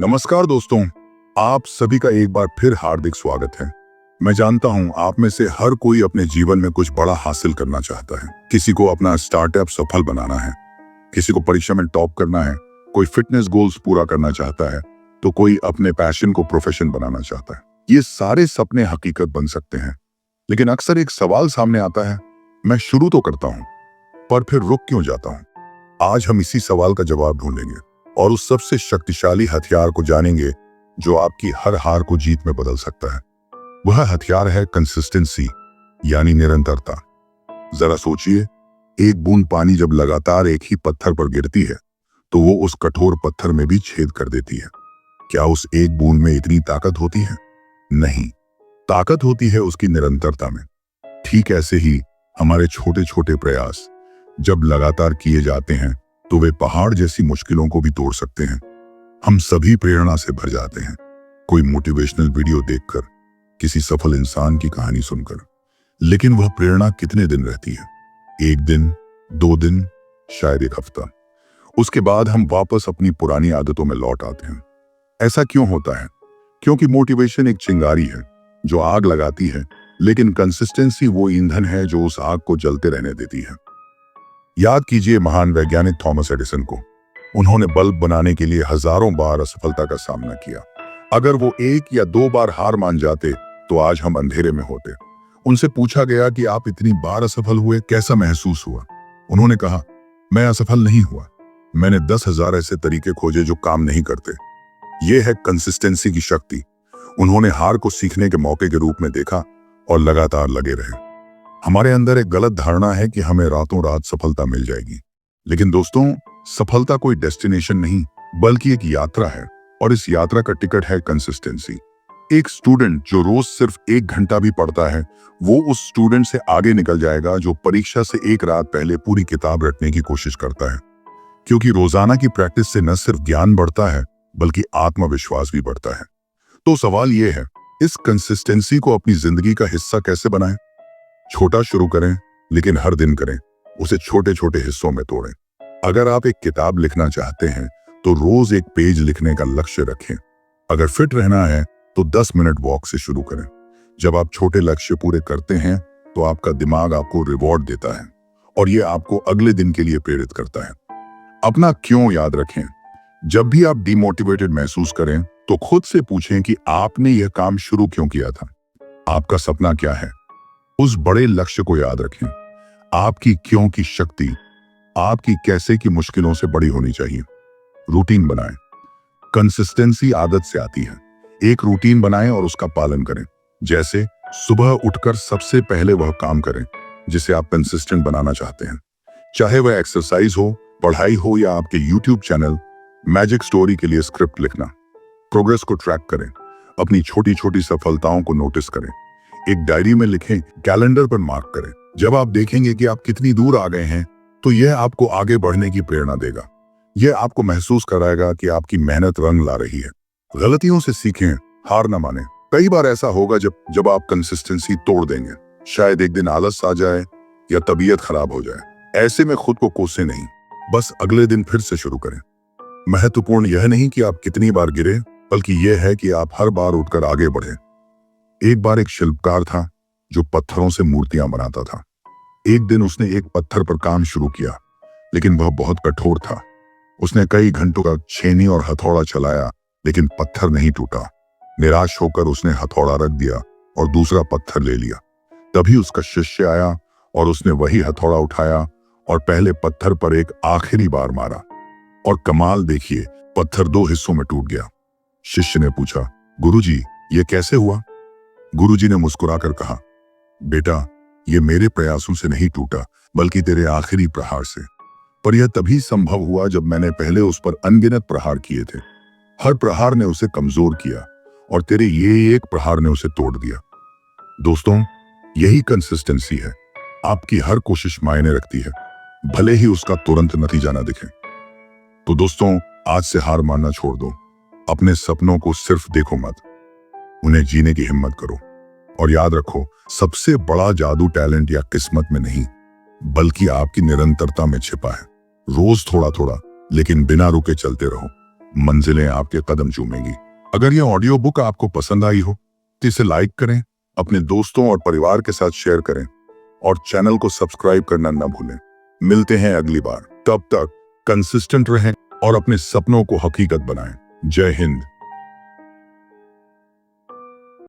नमस्कार दोस्तों, आप सभी का एक बार फिर हार्दिक स्वागत है। मैं जानता हूं आप में से हर कोई अपने जीवन में कुछ बड़ा हासिल करना चाहता है। किसी को अपना स्टार्टअप सफल बनाना है, किसी को परीक्षा में टॉप करना है, कोई फिटनेस गोल्स पूरा करना चाहता है, तो कोई अपने पैशन को प्रोफेशन बनाना चाहता है। ये सारे सपने हकीकत बन सकते हैं, लेकिन अक्सर एक सवाल सामने आता है, मैं शुरू तो करता हूँ पर फिर रुक क्यों जाता हूँ। आज हम इसी सवाल का जवाब ढूंढेंगे और उस सबसे शक्तिशाली हथियार को जानेंगे जो आपकी हर हार को जीत में बदल सकता है। वह हथियार है कंसिस्टेंसी, यानी निरंतरता। जरा सोचिए, एक बूंद पानी जब लगातार एक ही पत्थर पर गिरती है तो वो उस कठोर पत्थर में भी छेद कर देती है। क्या उस एक बूंद में इतनी ताकत होती है? नहीं, ताकत होती है उसकी निरंतरता में। ठीक ऐसे ही हमारे छोटे छोटे प्रयास जब लगातार किए जाते हैं तो वे पहाड़ जैसी मुश्किलों को भी तोड़ सकते हैं। हम सभी प्रेरणा से भर जाते हैं, कोई मोटिवेशनल वीडियो देखकर, किसी सफल इंसान की कहानी सुनकर, लेकिन वह प्रेरणा कितने दिन रहती है? एक दिन, 2 दिन, शायद एक हफ्ता। उसके बाद हम वापस अपनी पुरानी आदतों में लौट आते हैं। ऐसा क्यों होता है? क्योंकि मोटिवेशन एक चिंगारी है जो आग लगाती है, लेकिन कंसिस्टेंसी वो ईंधन है जो उस आग को जलते रहने देती है। याद कीजिए महान वैज्ञानिक थॉमस एडिसन को। उन्होंने बल्ब बनाने के लिए हजारों बार असफलता का सामना किया। अगर वो 1 या 2 बार हार मान जाते तो आज हम अंधेरे में होते। उनसे पूछा गया कि आप इतनी बार असफल हुए, कैसा महसूस हुआ? उन्होंने कहा, मैं असफल नहीं हुआ, मैंने 10,000 ऐसे तरीके खोजे जो काम नहीं करते। यह है कंसिस्टेंसी की शक्ति। उन्होंने हार को सीखने के मौके के रूप में देखा और लगातार लगे रहे। हमारे अंदर एक गलत धारणा है कि हमें रातों रात सफलता मिल जाएगी, लेकिन दोस्तों, सफलता कोई डेस्टिनेशन नहीं बल्कि एक यात्रा है, और इस यात्रा का टिकट है कंसिस्टेंसी। एक स्टूडेंट जो रोज सिर्फ 1 घंटा भी पढ़ता है, वो उस स्टूडेंट से आगे निकल जाएगा जो परीक्षा से 1 रात पहले पूरी किताब रटने की कोशिश करता है। क्योंकि रोजाना की प्रैक्टिस से न सिर्फ ज्ञान बढ़ता है बल्कि आत्मविश्वास भी बढ़ता है। तो सवाल यह है, इस कंसिस्टेंसी को अपनी जिंदगी का हिस्सा कैसे बनाएं? छोटा शुरू करें, लेकिन हर दिन करें। उसे छोटे छोटे हिस्सों में तोड़ें। अगर आप एक किताब लिखना चाहते हैं तो रोज 1 पेज लिखने का लक्ष्य रखें। अगर फिट रहना है तो 10 मिनट वॉक से शुरू करें। जब आप छोटे लक्ष्य पूरे करते हैं तो आपका दिमाग आपको रिवॉर्ड देता है और यह आपको अगले दिन के लिए प्रेरित करता है। अपना क्यों याद रखें। जब भी आप डिमोटिवेटेड महसूस करें तो खुद से पूछें कि आपने यह काम शुरू क्यों किया था। आपका सपना क्या है? उस बड़े लक्ष्य को याद रखें। आपकी क्यों की शक्ति आपकी कैसे की मुश्किलों से बड़ी होनी चाहिए। रूटीन बनाएं। कंसिस्टेंसी आदत से आती है। एक रूटीन बनाएं और उसका पालन करें। जैसे सुबह उठकर सबसे पहले वह काम करें जिसे आप कंसिस्टेंट बनाना चाहते हैं। चाहे वह एक्सरसाइज हो, पढ़ाई हो या आपके यूट्यूब चैनल। मैजिक स्टोरी के लिए स्क्रिप्ट लिखना। प्रोग्रेस को ट्रैक करें। अपनी छोटी छोटी सफलताओं को नोटिस करें। एक डायरी में लिखें, कैलेंडर पर मार्क करें। जब आप देखेंगे कि आप कितनी दूर आ गए हैं तो यह आपको आगे बढ़ने की प्रेरणा देगा। यह आपको महसूस कराएगा कि आपकी मेहनत रंग ला रही है। गलतियों से सीखें, हार न मानें। कई बार ऐसा होगा जब आप कंसिस्टेंसी तोड़ देंगे। शायद एक दिन आलस आ जाए या तबीयत खराब हो जाए। ऐसे में खुद को कोसे नहीं, बस अगले दिन फिर से शुरू करें। महत्वपूर्ण यह नहीं कि आप कितनी बार गिरे, बल्कि यह है कि आप हर बार उठकर आगे बढ़े। एक बार एक शिल्पकार था जो पत्थरों से मूर्तियां बनाता था। एक दिन उसने एक पत्थर पर काम शुरू किया, लेकिन वह बहुत कठोर था। उसने कई घंटों का छेनी और हथौड़ा चलाया, लेकिन पत्थर नहीं टूटा। निराश होकर उसने हथौड़ा रख दिया और दूसरा पत्थर ले लिया। तभी उसका शिष्य आया और उसने वही हथौड़ा उठाया और पहले पत्थर पर एक आखिरी बार मारा, और कमाल देखिए, पत्थर 2 हिस्सों में टूट गया। शिष्य ने पूछा, गुरुजी, ये कैसे हुआ? गुरुजी ने मुस्कुराकर कहा, बेटा, ये मेरे प्रयासों से नहीं टूटा बल्कि तेरे आखिरी प्रहार से। पर यह तभी संभव हुआ जब मैंने पहले उस पर अनगिनत प्रहार किए थे। हर प्रहार ने उसे कमजोर किया और तेरे ये एक प्रहार ने उसे तोड़ दिया। दोस्तों, यही कंसिस्टेंसी है। आपकी हर कोशिश मायने रखती है, भले ही उसका तुरंत नतीजा न दिखे। तो दोस्तों, आज से हार मानना छोड़ दो। अपने सपनों को सिर्फ देखो मत, उन्हें जीने की हिम्मत करो। और याद रखो, सबसे बड़ा जादू टैलेंट या किस्मत में नहीं बल्कि आपकी निरंतरता में छिपा है। रोज थोड़ा थोड़ा, लेकिन बिना रुके चलते रहो। मंजिलें आपके कदम चूमेंगी। अगर यह ऑडियो बुक आपको पसंद आई हो तो इसे लाइक करें, अपने दोस्तों और परिवार के साथ शेयर करें और चैनल को सब्सक्राइब करना न भूलें। मिलते हैं अगली बार, तब तक कंसिस्टेंट रहें और अपने सपनों को हकीकत बनाएं। जय हिंद।